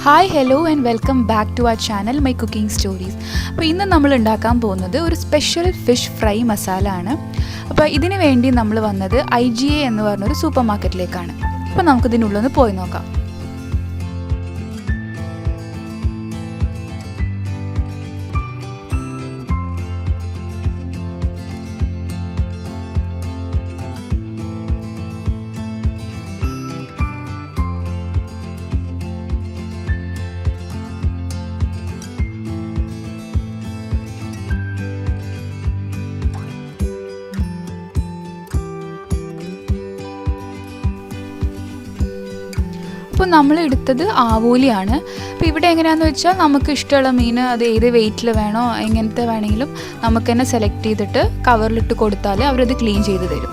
Hi, hello and welcome back to our channel, My Cooking Stories. അപ്പോൾ ഇന്ന് നമ്മൾ ഉണ്ടാക്കാൻ പോകുന്നത് ഒരു സ്പെഷ്യൽ ഫിഷ് ഫ്രൈ മസാല ആണ്. അപ്പോൾ ഇതിനു വേണ്ടി നമ്മൾ വന്നത് IGA എന്ന് പറഞ്ഞ ഒരു സൂപ്പർ മാർക്കറ്റിലേക്കാണ്. അപ്പോൾ നമുക്ക് ഇതിനുള്ളിൽ പോയി നോക്കാം. അപ്പോൾ നമ്മൾ എടുത്തത് ആവോലിയാണ്. അപ്പോൾ ഇവിടെ എങ്ങനെയാണെന്ന് വെച്ചാൽ നമുക്ക് ഇഷ്ടമുള്ള മീൻ അത് ഏത് വെയിറ്റിൽ വേണോ എങ്ങനത്തെ വേണമെങ്കിലും നമുക്ക് തന്നെ സെലക്ട് ചെയ്തിട്ട് കവറിലിട്ട് കൊടുത്താൽ അവരത് ക്ലീൻ ചെയ്ത് തരും.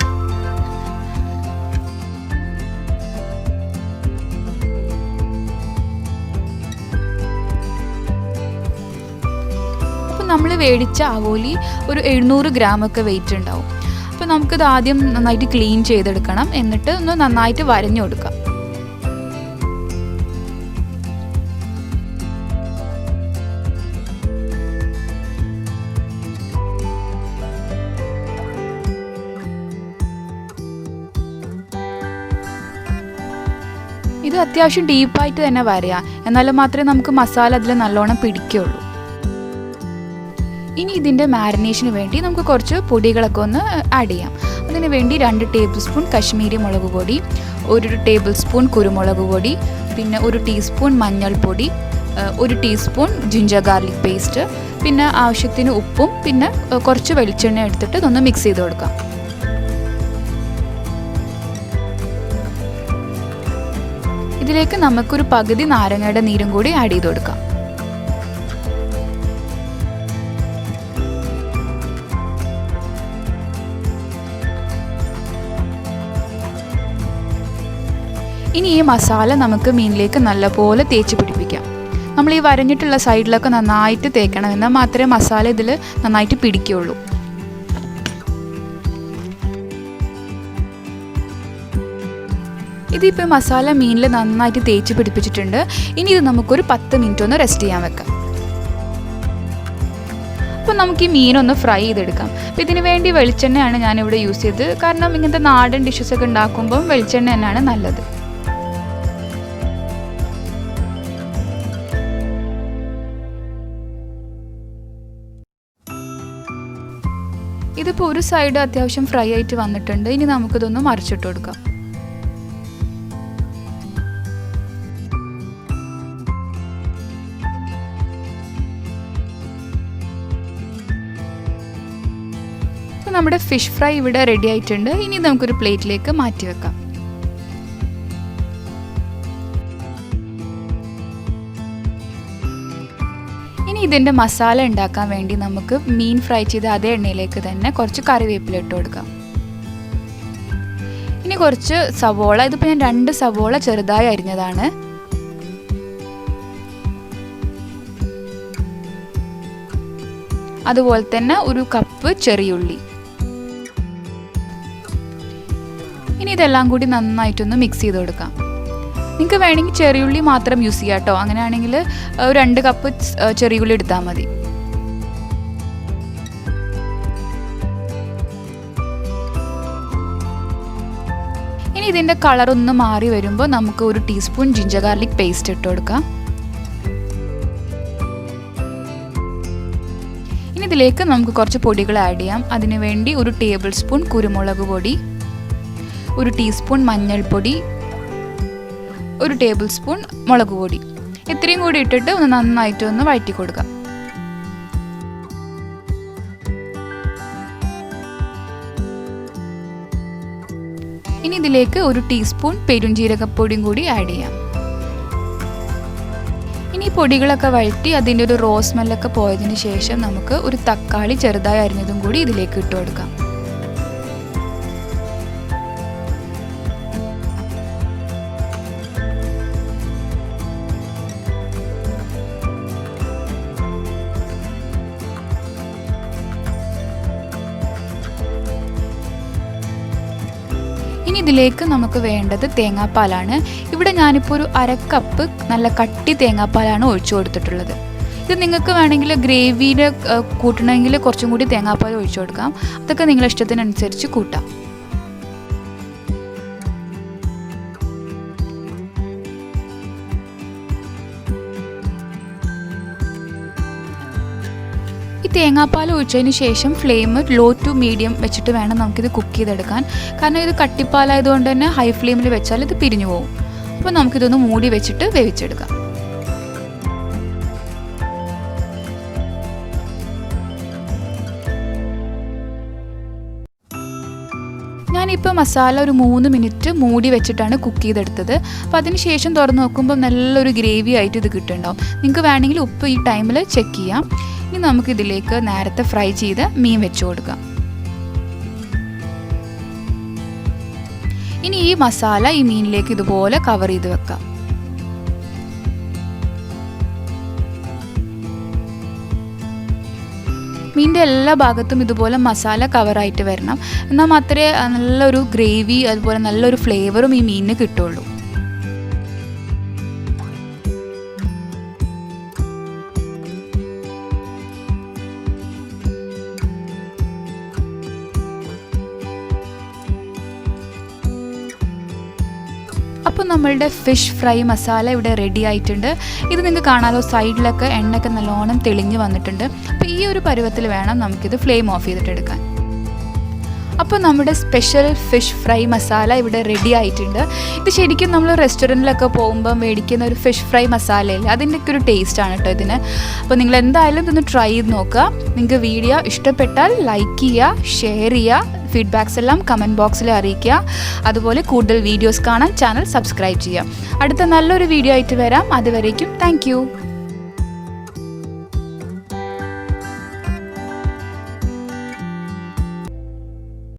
അപ്പോൾ നമ്മൾ മേടിച്ച ആവോലി ഒരു 700 ഗ്രാമൊക്കെ വെയിറ്റ് ഉണ്ടാവും. അപ്പോൾ നമുക്കിത് ആദ്യം നന്നായിട്ട് ക്ലീൻ ചെയ്തെടുക്കണം, എന്നിട്ട് ഒന്ന് നന്നായിട്ട് വരഞ്ഞു കൊടുക്കാം. ഇത് അത്യാവശ്യം ഡീപ്പായിട്ട് തന്നെ വരയാം, എന്നാലും മാത്രമേ നമുക്ക് മസാല അതിൽ നല്ലോണം പിടിക്കുകയുള്ളൂ. ഇനി ഇതിൻ്റെ മാരിനേഷന് വേണ്ടി നമുക്ക് കുറച്ച് പൊടികളൊക്കെ ഒന്ന് ആഡ് ചെയ്യാം. അതിന് വേണ്ടി 2 ടേബിൾ സ്പൂൺ കശ്മീരി മുളക് പൊടി, 1 ടേബിൾ സ്പൂൺ കുരുമുളക് പൊടി, പിന്നെ 1 ടീസ്പൂൺ മഞ്ഞൾപ്പൊടി, 1 ടീസ്പൂൺ ജിഞ്ചർ ഗാർലിക് പേസ്റ്റ്, പിന്നെ ആവശ്യത്തിന് ഉപ്പും, പിന്നെ കുറച്ച് വെളിച്ചെണ്ണ എടുത്തിട്ട് ഇതൊന്ന് മിക്സ് ചെയ്ത് കൊടുക്കാം. ഇതിലേക്ക് നമുക്കൊരു പകുതി നാരങ്ങയുടെ നീരും കൂടി ആഡ് ചെയ്ത് കൊടുക്കാം. ഇനി ഈ മസാല നമുക്ക് മീനിലേക്ക് നല്ലപോലെ തേച്ച് പിടിപ്പിക്കാം. നമ്മൾ ഈ വരഞ്ഞിട്ടുള്ള സൈഡിലൊക്കെ നന്നായിട്ട് തേക്കണം, എന്നാൽ മാത്രമേ മസാല ഇതിൽ നന്നായിട്ട് പിടിക്കുകയുള്ളൂ. ഇതിപ്പോൾ മസാല മീനിൽ നന്നായിട്ട് തേച്ച് പിടിപ്പിച്ചിട്ടുണ്ട്. ഇനി ഇത് നമുക്കൊരു 10 മിനിറ്റ് ഒന്ന് റെസ്റ്റ് ചെയ്യാൻ വെക്കാം. അപ്പോൾ നമുക്ക് ഈ മീനൊന്ന് ഫ്രൈ ചെയ്തെടുക്കാം. അപ്പോൾ ഇതിന് വേണ്ടി വെളിച്ചെണ്ണയാണ് ഞാനിവിടെ യൂസ് ചെയ്തത്, കാരണം ഇങ്ങനത്തെ നാടൻ ഡിഷസൊക്കെ ഉണ്ടാക്കുമ്പം വെളിച്ചെണ്ണ തന്നെയാണ് നല്ലത്. ഇതിപ്പോൾ ഒരു സൈഡ് അത്യാവശ്യം ഫ്രൈ ആയിട്ട് വന്നിട്ടുണ്ട്. ഇനി നമുക്കിതൊന്ന് മറിച്ചിട്ട് കൊടുക്കാം. നമ്മുടെ ഫിഷ് ഫ്രൈ ഇവിടെ റെഡി ആയിട്ടുണ്ട്. ഇനി നമുക്കൊരു പ്ലേറ്റിലേക്ക് മാറ്റി വെക്കാം. ഇനി ഇതിൻ്റെ മസാല ഉണ്ടാക്കാൻ വേണ്ടി നമുക്ക് മീൻ ഫ്രൈ ചെയ്ത അതേ എണ്ണയിലേക്ക് തന്നെ കുറച്ച് കറിവേപ്പില ഇട്ട് കൊടുക്കാം. ഇനി കുറച്ച് സവോള, ഇതിപ്പോൾ ഞാൻ 2 സവോള ചെറുതായി അരിഞ്ഞതാണ്. അതുപോലെ തന്നെ 1 കപ്പ് ചെറിയുള്ളി. ഇനി ഇതെല്ലാം കൂടി നന്നായിട്ടൊന്ന് മിക്സ് ചെയ്ത് കൊടുക്കാം. നിങ്ങൾക്ക് വേണമെങ്കിൽ ചെറിയുള്ളി മാത്രം യൂസ് ചെയ്യാം കേട്ടോ. അങ്ങനെയാണെങ്കിൽ 2 കപ്പ് ചെറിയുള്ളി എടുത്താൽ മതി. ഇനി ഇതിൻ്റെ കളറൊന്ന് മാറി വരുമ്പോൾ നമുക്ക് 1 ടീസ്പൂൺ ജിഞ്ചർ ഗാർലിക് പേസ്റ്റ് ഇട്ട് കൊടുക്കാം. ഇനി ഇതിലേക്ക് നമുക്ക് കുറച്ച് പൊടികൾ ആഡ് ചെയ്യാം. അതിനു വേണ്ടി 1 ടേബിൾ സ്പൂൺ കുരുമുളക് പൊടി, 1 ടീസ്പൂൺ മഞ്ഞൾപ്പൊടി, 1 ടേബിൾ സ്പൂൺ മുളക് പൊടി. ഇത്രയും കൂടി ഇട്ടിട്ട് ഒന്ന് നന്നായിട്ട് ഒന്ന് വഴറ്റി കൊടുക്കാം. ഇനി ഇതിലേക്ക് 1 ടീസ്പൂൺ പെരുംജീരകപ്പൊടിയും കൂടി ആഡ് ചെയ്യാം. ഇനി പൊടികളൊക്കെ വഴറ്റി അതിൻ്റെ ഒരു റോ സ്മെല്ലൊക്കെ പോയതിന് ശേഷം നമുക്ക് 1 തക്കാളി ചെറുതായി അരിഞ്ഞതും കൂടി ഇതിലേക്ക് ഇട്ട് കൊടുക്കാം. ഇതിലേക്ക് നമുക്ക് വേണ്ടത് തേങ്ങാപ്പാലാണ്. ഇവിടെ ഞാനിപ്പോൾ ഒരു 1/2 കപ്പ് നല്ല കട്ടി തേങ്ങാപ്പാലാണ് ഒഴിച്ചു കൊടുത്തിട്ടുള്ളത്. ഇത് നിങ്ങൾക്ക് വേണമെങ്കിൽ ഗ്രേവിയിൽ കൂട്ടണമെങ്കിൽ കുറച്ചും കൂടി തേങ്ങാപ്പാൽ ഒഴിച്ചു കൊടുക്കാം. അതൊക്കെ നിങ്ങളുടെ ഇഷ്ടത്തിനനുസരിച്ച് കൂട്ടാം. ഈ തേങ്ങാപ്പാൽ ഒഴിച്ചതിന് ശേഷം ഫ്ലെയിം ലോ ടു മീഡിയം വെച്ചിട്ട് വേണം നമുക്കിത് കുക്ക് ചെയ്തെടുക്കാൻ. കാരണം ഇത് കട്ടിപ്പാലായതുകൊണ്ട് തന്നെ ഹൈ ഫ്ലെയിമിൽ വെച്ചാൽ ഇത് പിരിഞ്ഞു പോകും. അപ്പോൾ നമുക്കിതൊന്ന് മൂടി വെച്ചിട്ട് വേവിച്ചെടുക്കാം. ഞാനിപ്പോൾ മസാല ഒരു 3 മിനിറ്റ് മൂടി വെച്ചിട്ടാണ് കുക്ക് ചെയ്തെടുത്തത്. അപ്പോൾ അതിന് ശേഷം തുറന്ന് നോക്കുമ്പോൾ നല്ലൊരു ഗ്രേവി ആയിട്ട് ഇത് കിട്ടുന്നുണ്ടാവും. നിങ്ങൾക്ക് വേണമെങ്കിൽ ഉപ്പ് ഈ ടൈമിൽ ചെക്ക് ചെയ്യാം. ഇനി നമുക്കിതിലേക്ക് നേരത്തെ ഫ്രൈ ചെയ്ത് മീൻ വെച്ച് കൊടുക്കാം. ഇനി ഈ മസാല ഈ മീനിലേക്ക് ഇതുപോലെ കവർ ചെയ്ത് വെക്കാം. മീനിൻ്റെ എല്ലാ ഭാഗത്തും ഇതുപോലെ മസാല കവറായിട്ട് വരണം. എന്നാൽ മാത്രമേ നല്ലൊരു ഗ്രേവി അതുപോലെ നല്ലൊരു ഫ്ലേവറും ഈ മീനിന് കിട്ടുള്ളൂ. അപ്പോൾ നമ്മളുടെ ഫിഷ് ഫ്രൈ മസാല ഇവിടെ റെഡി ആയിട്ടുണ്ട്. ഇത് നിങ്ങൾക്ക് കാണാമല്ലോ, സൈഡിലൊക്കെ എണ്ണയൊക്കെ നല്ലോണം തെളിഞ്ഞ് വന്നിട്ടുണ്ട്. അപ്പോൾ ഈ ഒരു പരുവത്തിൽ വേണം നമുക്കിത് ഫ്ലെയിം ഓഫ് ചെയ്തിട്ടെടുക്കാൻ. അപ്പോൾ നമ്മുടെ സ്പെഷ്യൽ ഫിഷ് ഫ്രൈ മസാല ഇവിടെ റെഡി ആയിട്ടുണ്ട്. ഇത് ശരിക്കും നമ്മൾ റെസ്റ്റോറൻറ്റിലൊക്കെ പോകുമ്പോൾ മേടിക്കുന്ന ഒരു ഫിഷ് ഫ്രൈ മസാലയില്ല, അതിൻ്റെയൊക്കെ ഒരു ടേസ്റ്റാണ് കേട്ടോ ഇതിന്. അപ്പോൾ നിങ്ങൾ എന്തായാലും ഇതൊന്ന് ട്രൈ ചെയ്ത് നോക്കുക. നിങ്ങൾക്ക് വീഡിയോ ഇഷ്ടപ്പെട്ടാൽ ലൈക്ക് ചെയ്യുക, ഷെയർ ചെയ്യുക, ഫീഡ്ബാക്സ് എല്ലാം കമൻറ്റ് ബോക്സിൽ അറിയിക്കുക. അതുപോലെ കൂടുതൽ വീഡിയോസ് കാണാൻ ചാനൽ സബ്സ്ക്രൈബ് ചെയ്യുക. അടുത്ത നല്ലൊരു വീഡിയോ ആയിട്ട് വരാം. അതുവരേക്കും താങ്ക് യു.